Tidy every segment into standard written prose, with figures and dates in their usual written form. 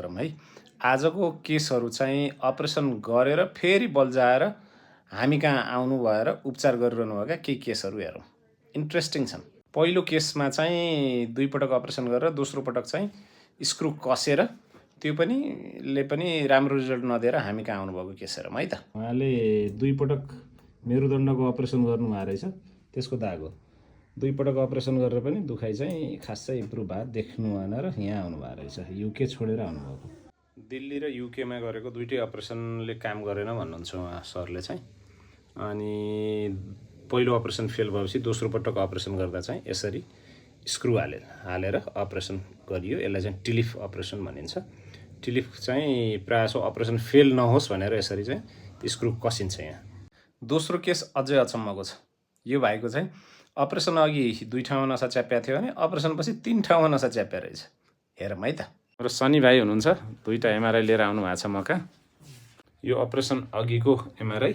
है आजको केसहरू चाहिँ अपरेसन गरेर फेरि बल्झाएर हामी कहाँ आउनु भएर उपचार गरिरहनु भएका केही केसहरू हेरौँ। इन्ट्रेस्टिङ छन्। पहिलो केसमा चाहिँ 2 पटक अपरेसन गरेर दोस्रो पटक चाहिँ स्क्रु कसेर त्यो पनि राम्रो रिजल्ट नदिएर हामी कहाँ आउनुभएको केस हेरौँ है त। उहाँले 2 पटक मेरुदण्डको अपरेसन गर्नुभएको रहेछ, त्यसको दाग हो। 2 पटक अपरेसन गरेर पनि दुखाइ चाहिँ खासै इम्प्रुभ भए देख्नु भएन र यहाँ आउनुभएको रहेछ। युके छोडेर आउनुभएको। दिल्ली र युकेमा गरेको दुईटै अपरेसनले काम गरेन भन्नुहुन्छ उहाँ सरले चाहिँ। अनि पहिलो अपरेसन फेल भएपछि दोस्रो पटक अपरेसन गर्दा चाहिँ यसरी स्क्रु हालेर अपरेसन गरियो। यसलाई चाहिँ टिलिफ अपरेसन भनिन्छ। टिलिफ चाहिँ प्रायः अपरेसन फेल नहोस् भनेर यसरी चाहिँ स्क्रु कसिन्छ यहाँ। दोस्रो केस अझै अचम्मको छ। यो भाइको चाहिँ अपरेसन अघि 2 ठाउँमा नसा च्याप्या थियो भने अपरेसन पछि 3 ठाउँमा नसा च्याप्या रहेछ। हेरौँ है त। र शनि भाइ हुनुहुन्छ, 2टा एमआरआई लिएर आउनु भएको छ मका। यो अपरेसन अघिको एमआरआई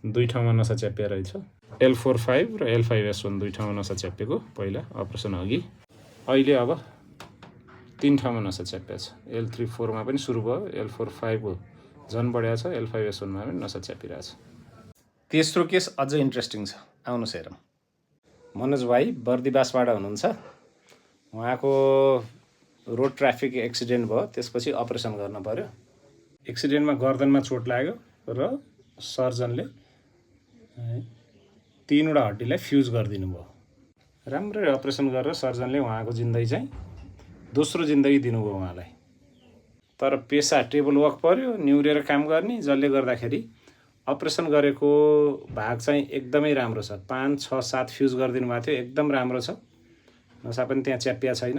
2 ठाउँमा नसा च्याप्या रहेछ। L45 र L5S1 2 ठाउँमा नसा च्यापेको पहिला अपरेसन अघि। अहिले अब 3 ठाउँमा नसा च्याप्या छ। L34 मा पनि सुरु भयो, L45 झन् बढ्या छ, L5S1 मा पनि नसा च्यापिरहेछ। तेस्रो केस अझै इन्ट्रेस्टिङ छ, आउनुहोस् हेरौँ। मनोज भाइ बर्दिवासबाट हुनुहुन्छ। उहाँको रोड ट्राफिक एक्सिडेन्ट भयो, त्यसपछि अपरेसन गर्न पर्यो। एक्सिडेन्टमा गर्दनमा चोट लाग्यो र सर्जनले 3वटा हड्डीलाई फ्युज गरिदिनु भयो। राम्रै अपरेसन गरेर सर्जनले उहाँको जिन्दगी चाहिँ दोस्रो जिन्दगी दिनुभयो उहाँलाई। तर पेसा टेबल वर्क पर्यो, निहुरेर काम गर्ने, जसले गर्दाखेरि अपरेसन गरेको भाग चाहिँ एकदमै राम्रो छ। 5, 6, 7 फ्युज गरिदिनु भएको थियो, एकदम राम्रो छ। नसा पनि त्यहाँ च्यापिया छैन,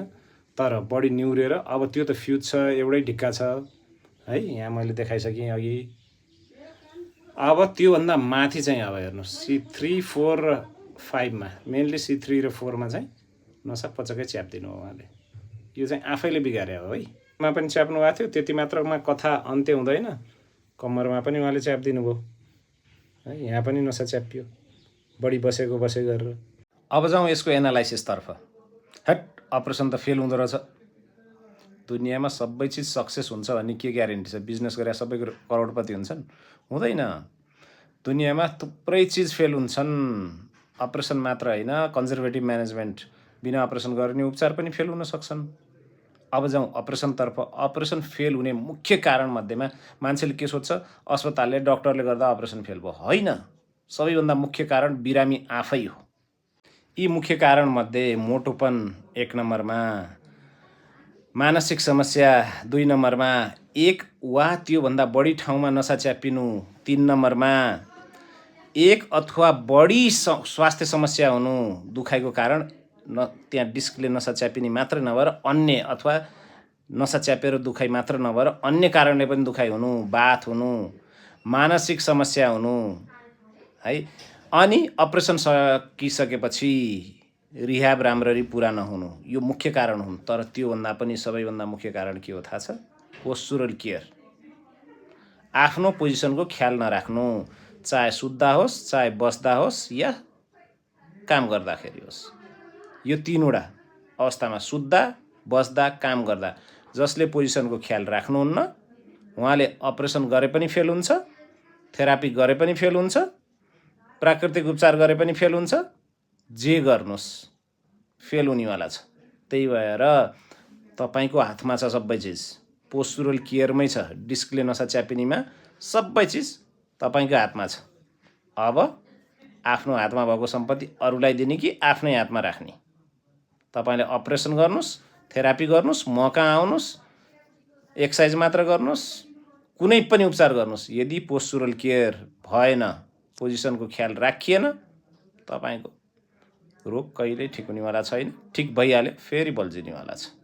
तर बडी निहुरेर अब त्यो त फ्युज छ, एउटै ढिक्का छ है। यहाँ मैले देखाइसकेँ अघि। अब त्योभन्दा माथि चाहिँ अब हेर्नुहोस् C3, 4 र 5 मा, मेनली C3 र 4 मा चाहिँ नसा पचकै च्याप्दिनु हो उहाँले। यो चाहिँ आफैले बिगारे हो है। मा पनि च्याप्नु भएको थियो, त्यति मात्रमा कथा अन्त्य हुँदैन। कम्मरमा पनि उहाँले च्याप्दिनु भयो है। यहाँ पनि नसा च्यापियो, बढी बसेको गरेर। अब जाउँ यसको एनालाइसिसतर्फ। हट, अपरेसन त फेल हुँदो रहेछ। दुनियाँमा सबै चिज सक्सेस हुन्छ भन्ने के ग्यारेन्टी छ? बिजनेस गरे सबै करोडपति हुन्छन्? हुँदैन। दुनियाँमा थुप्रै चिज फेल हुन्छन्। अपरेसन मात्र होइन, कन्जर्भेटिभ म्यानेजमेन्ट बिना अपरेसन गर्ने उपचार पनि फेल हुन सक्छन्। अब जाउँ अपरेसनतर्फ। अपरेसन फेल हुने मुख्य कारण मध्येमा मान्छेले के सोध्छ? अस्पतालले डक्टरले गर्दा अपरेसन फेल भयो। होइन, सबैभन्दा मुख्य कारण बिरामी आफै हो। यी मुख्य कारण मध्ये मोटोपन 1 नम्बरमा, मानसिक समस्या 2 नम्बरमा, 1 वा त्योभन्दा बढी ठाउँमा नसा च्यापिनु 3 नम्बरमा, 1 अथवा बढी स्वास्थ्य समस्या हुनु दुखाइको कारण त्यहाँ डिस्कले नसा च्यापिने मात्र नभएर अन्य, अथवा नसा च्यापेर दुखाइ मात्र नभएर अन्य कारणले पनि दुखाइ हुनु, बाथ हुनु, मानसिक समस्या हुनु है। अनि अपरेसन सकिसकेपछि रिह्याब राम्ररी पुरा नहुनु, यो मुख्य कारण हुन्। तर त्योभन्दा पनि सबैभन्दा मुख्य कारण के हो थाहा छ? Postural care. आफ्नो पोजिसनको ख्याल नराख्नु, चाहे सुत्दा होस्, चाहे बस्दा होस् या काम गर्दाखेरि होस्। यो 3वटा अवस्थामा, सुत्दा, बस्दा, काम गर्दा, जसले पोजिसनको ख्याल राख्नुहुन्न उहाँले अपरेसन गरे पनि फेल हुन्छ, थेरापी गरे पनि फेल हुन्छ, प्राकृतिक उपचार गरे पनि फेल हुन्छ। जे गर्नुहोस् फेल हुनेवाला छ। त्यही भएर तपाईँको हातमा छ सबै चिज। पोस्चुरल केयरमै छ। डिस्कले नसा च्यापिनीमा सबै चिज तपाईँको हातमा छ। अब आफ्नो हातमा भएको सम्पत्ति अरूलाई दिने कि आफ्नै हातमा राख्ने? तपाईँले अपरेसन गर्नुहोस्, थेरापी गर्नुहोस्, म कहाँ आउनुहोस्, एक्सर्साइज मात्र गर्नुहोस्, कुनै पनि उपचार गर्नुहोस्, यदि पोस्चुरल केयर भएन, पोजिसनको ख्याल राखिएन, तपाईँको रोग कहिल्यै ठिक हुनेवाला छैन। ठिक भइहाल्यो फेरि बल्झिनेवाला छ।